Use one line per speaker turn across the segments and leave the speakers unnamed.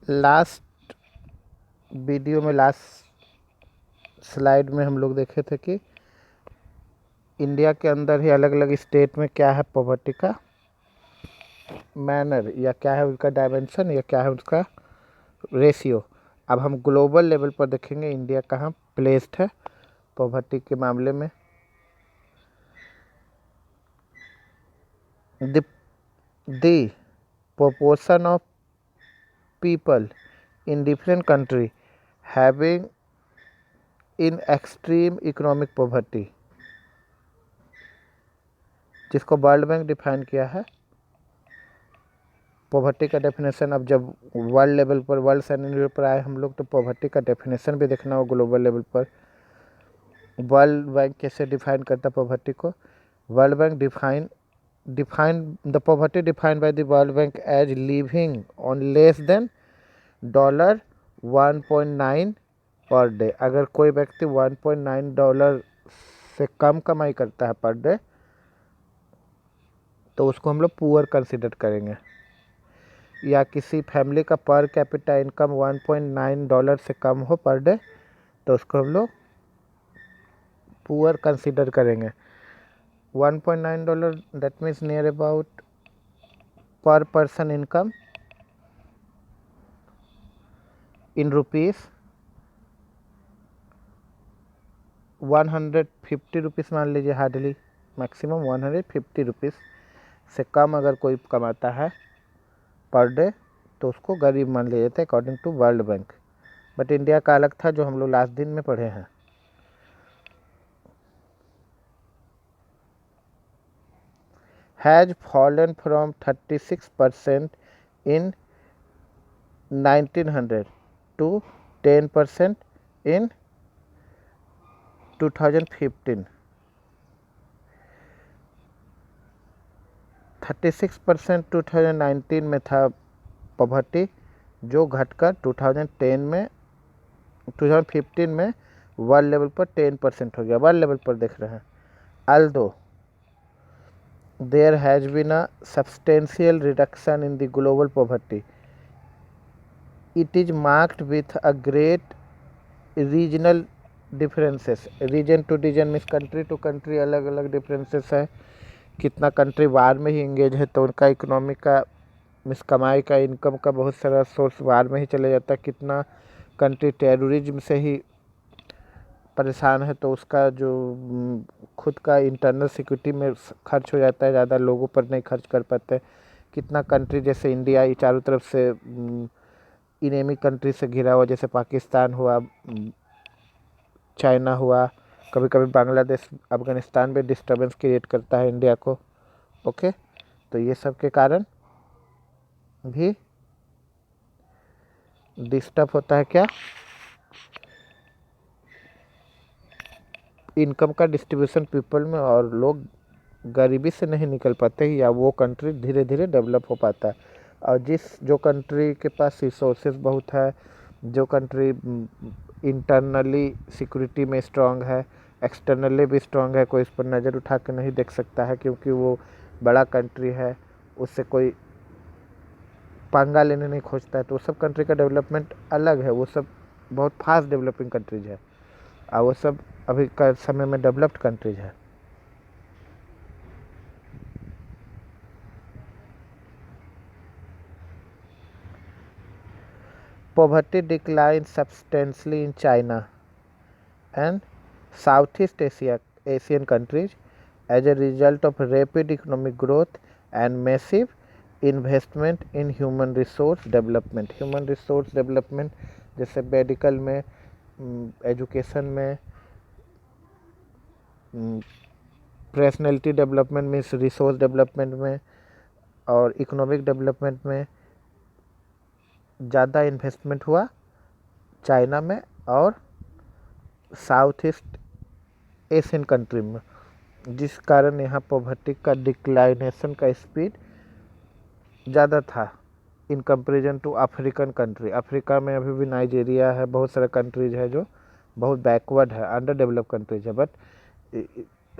Last video में, last slide में हम लोग देखे थे कि इंडिया के अंदर ही अलग अलग स्टेट में क्या है पॉवर्टी का मैनर, या क्या है उसका डायमेंशन, या क्या है उसका रेशियो। अब हम ग्लोबल लेवल पर देखेंगे इंडिया कहाँ प्लेस्ड है पॉवर्टी के मामले में। The proportion of people in different country having in extreme economic poverty, जिसको वर्ल्ड बैंक डिफाइन किया है। पॉवर्टी का डेफिनेशन, अब जब वर्ल्ड लेवल पर, वर्ल्ड सैनिटरी पर आए हम लोग, तो पॉवर्टी का डेफिनेशन भी देखना हो ग्लोबल लेवल पर। वर्ल्ड बैंक कैसे डिफाइन करता है पॉवर्टी को? World bank define the poverty defined by the World Bank as living on less than $1.9 per day. अगर कोई व्यक्ति $1.9 से कम कमाई करता है पर डे, तो उसको हम लोग पुअर कंसिडर करेंगे। या किसी फैमिली का पर कैपिटा इनकम $1.9 से कम हो पर डे, तो उसको हम लोग पुअर कंसिडर करेंगे। $1.9, दैट मीन्स नियर अबाउट पर person income in rupees 150 rupees मान लीजिए, हार्डली मैक्सिमम 150 रुपीज़ से कम अगर कोई कमाता है पर डे, तो उसको गरीब मान लिया जाता है according to world bank. But India का अलग था, जो हम लोग लास्ट दिन में पढ़े हैं। Has fallen from 36% in 1900 to 10% in 2015। 36% 2019 में था पॉवर्टी, जो घटकर 2015 में वर्ल्ड लेवल पर 10% हो गया। वर्ल्ड लेवल पर देख रहे हैं। although there has been a substantial reduction in the global poverty, it is marked with a great regional differences। region to region means country to country अलग अलग डिफरेंसेस है। कितना कंट्री वार में ही इंगेज है, तो उनका इकोनॉमी का मीन्स कमाई का, इनकम का बहुत सारा सोर्स वार में ही चले जाता है। कितना कंट्री टेररिज्म से ही परेशान है, तो उसका जो खुद का इंटरनल सिक्योरिटी में खर्च हो जाता है, ज़्यादा लोगों पर नहीं खर्च कर पाते। कितना कंट्री जैसे इंडिया ये चारों तरफ से इनेमी कंट्री से घिरा हुआ, जैसे पाकिस्तान हुआ, चाइना हुआ, कभी कभी बांग्लादेश, अफगानिस्तान में डिस्टर्बेंस क्रिएट करता है इंडिया को। ओके, तो ये सब के कारण भी डिस्टर्ब होता है क्या, इनकम का डिस्ट्रीब्यूशन पीपल में, और लोग गरीबी से नहीं निकल पाते, या वो कंट्री धीरे धीरे डेवलप हो पाता है। और जो कंट्री के पास रिसोर्सेज बहुत है, जो कंट्री इंटरनली सिक्योरिटी में स्ट्रांग है, एक्सटर्नली भी स्ट्रांग है, कोई इस पर नज़र उठा के नहीं देख सकता है, क्योंकि वो बड़ा कंट्री है, उससे कोई पंगा लेने नहीं खोजता है, तो वो सब कंट्री का डेवलपमेंट अलग है। वो सब बहुत फास्ट डेवलपिंग कंट्रीज है, और वो सब अभी का समय में डेवलप्ड कंट्रीज है। Poverty declined substantially in China and Southeast Asian countries as a result of rapid economic growth and massive investment in human resource development। human resource development जैसे मेडिकल में, एजुकेशन में, पर्सनैलिटी डेवलपमेंट में, resource development में और economic development में ज़्यादा investment हुआ China में और साउथ ईस्ट एशियन कंट्री में, जिस कारण यहाँ पॉवर्टी का डिक्लाइनेशन का स्पीड ज़्यादा था in comparison to African country. Africa में अभी भी नाइजीरिया है, बहुत सारे कंट्रीज है जो बहुत बैकवर्ड है, अंडर डेवलप कंट्रीज है। But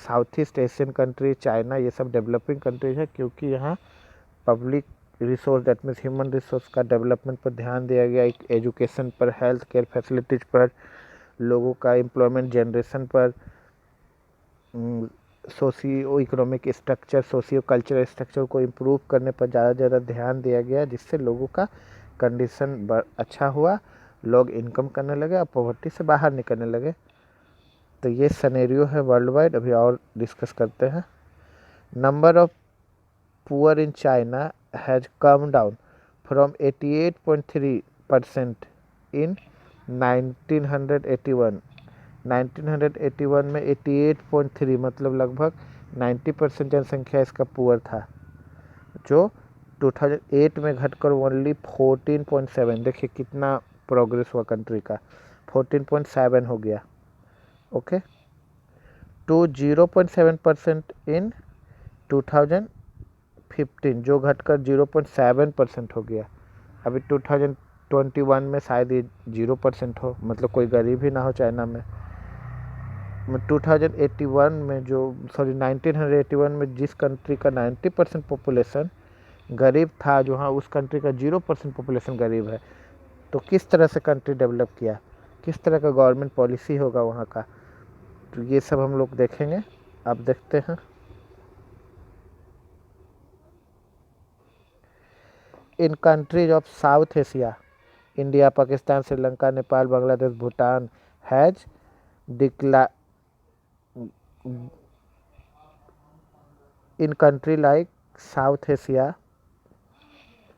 south east Asian country, China, ये सब डेवलपिंग कंट्रीज है, क्योंकि यहाँ public resource that means human resource का डेवलपमेंट पर ध्यान दिया गया, एक एजुकेशन पर, हेल्थ केयर फैसिलिटीज़ पर, लोगों का एम्प्लॉयमेंट जनरेशन पर, socio economic structure, socio cultural structure को इम्प्रूव करने पर ज़्यादा ध्यान दिया गया, जिससे लोगों का कंडीशन अच्छा हुआ, लोग इनकम करने लगे और पॉवर्टी से बाहर निकलने लगे। तो ये सिनेरियो है वर्ल्ड वाइड। अभी और डिस्कस करते हैं। Number of poor in China has come down from 88.3% इन 1981। 1981 में 88.3 मतलब लगभग 90% जनसंख्या इसका पुअर था, जो 2008 में घटकर ओनली 14.7। देखिए कितना प्रोग्रेस हुआ कंट्री का, 14.7 हो गया। ओके, टू 0.7% इन 2015, जो घटकर 0.7% हो गया। अभी 2021 में शायद ये 0% हो, मतलब कोई गरीब ही ना हो चाइना में। 2081 में जो 1981 में जिस कंट्री का 90% पॉपुलेशन गरीब था, जो हाँ उस कंट्री का 0% पॉपुलेशन गरीब है, तो किस तरह से कंट्री डेवलप किया, किस तरह का गवर्नमेंट पॉलिसी होगा वहाँ का, तो ये सब हम लोग देखेंगे। अब देखते हैं। In countries of South Asia, India, Pakistan, Sri Lanka, Nepal, Bangladesh, Bhutan has डिक्ला in country like South Asia,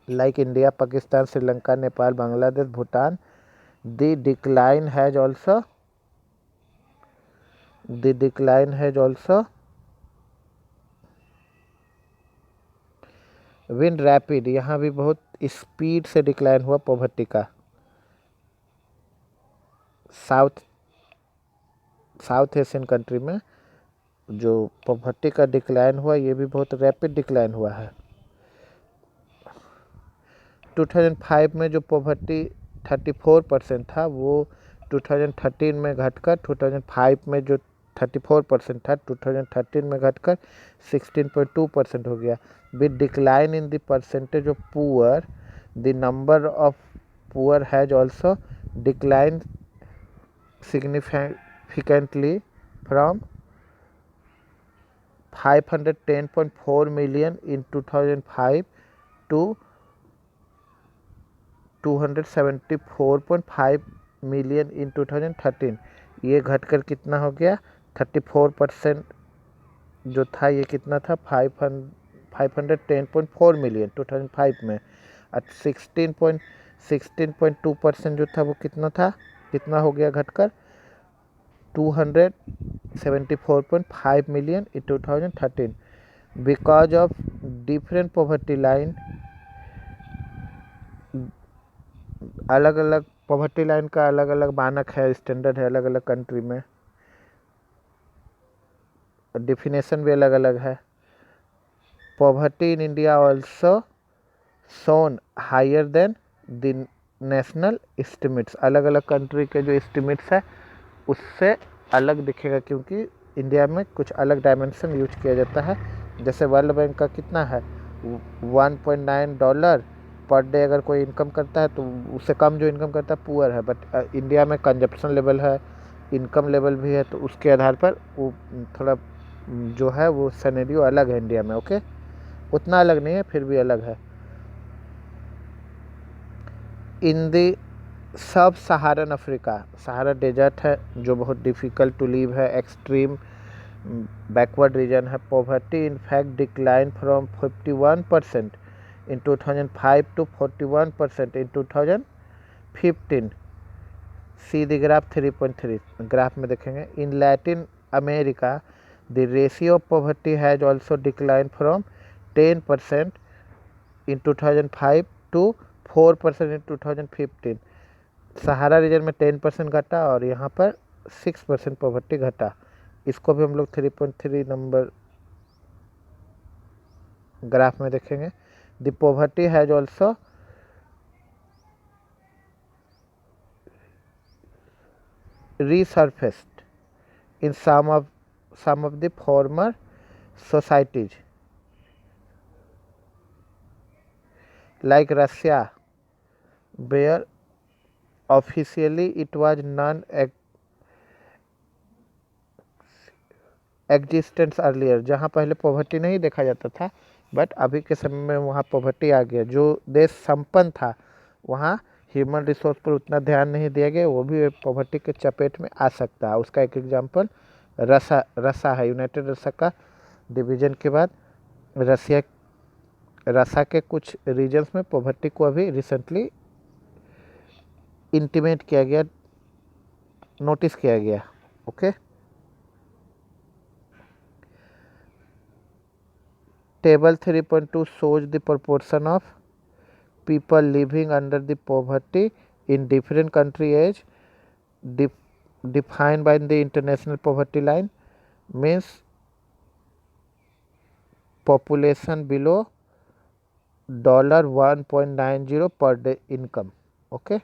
like India, Pakistan, Sri Lanka, Nepal, Bangladesh, Bhutan, the decline has also been rapid। यहाँ भी बहुत स्पीड से डिक्लाइन हुआ पॉवर्टी का। साउथ एशियन कंट्री में जो poverty का डिक्लाइन हुआ, ये भी बहुत रैपिड डिक्लाइन हुआ है। 2005 में जो पॉवर्टी 34% था, वो 2013 में घटकर 2005 में जो 34% था, 2013 में घटकर 16.2% हो गया। With decline in the percentage of poor, the number of poor has also decline significantly from 510.4 million in 2005 to 274.5 million in 2013। ये घटकर कितना हो गया, 34% जो था, ये कितना था, 510.4 मिलियन 2005 में। और 16.2% जो था वो कितना था, कितना हो गया घटकर 274.5 million in 2013। Because of different poverty line, अलग अलग पॉवर्टी लाइन का अलग अलग मानक है, स्टैंडर्ड है अलग अलग कंट्री में, डिफिनेशन भी अलग अलग है। Poverty in India also shown higher than the national estimates. अलग अलग कंट्री के जो एस्टिमेट्स है उससे अलग दिखेगा, क्योंकि इंडिया में कुछ अलग डायमेंशन यूज किया जाता है। जैसे वर्ल्ड बैंक का कितना है, $1.9 पर डे अगर कोई इनकम करता है, तो उससे कम जो इनकम करता है पुअर है। बट इंडिया में कंजप्शन लेवल है, इनकम लेवल भी है, तो उसके आधार पर वो थोड़ा जो है वो सिनेरियो अलग है इंडिया में। ओके, उतना अलग नहीं है, फिर भी अलग है। In the sub Saharan Africa, Sahara desert है जो बहुत डिफ़िकल्ट टू लिव है, एक्सट्रीम बैकवर्ड रीजन है। Poverty in fact decline from 51% in 2005 to 41% in 2015। See the graph 3.3, graph में देखेंगे। In Latin America the ratio of poverty has also decline from 10% in 2005 to 4% in 2015। Sahara region में 10% घटा और यहाँ पर 6% poverty घटा। इसको भी हम लोग 3.3 नंबर ग्राफ में देखेंगे। The poverty has also resurfaced in some of the former societies like Russia, where officially it was non-existence earlier, जहाँ पहले पॉवर्टी नहीं देखा जाता था, बट अभी के समय में वहाँ पॉवर्टी आ गया। जो देश संपन्न था वहाँ ह्यूमन रिसोर्स पर उतना ध्यान नहीं दिया गया, वो भी पॉवर्टी के चपेट में आ सकता है। उसका एक एग्जांपल रसा है। यूनाइटेड रसा का डिवीजन के बाद रसा के कुछ रीजन्स में पॉवर्टी को अभी रिसेंटली इंटीमेट किया गया, नोटिस किया गया। Okay, table 3.2 shows the proportion of people living under the poverty in different country age defined by the international poverty line, means population below $1.90 per day income. Okay.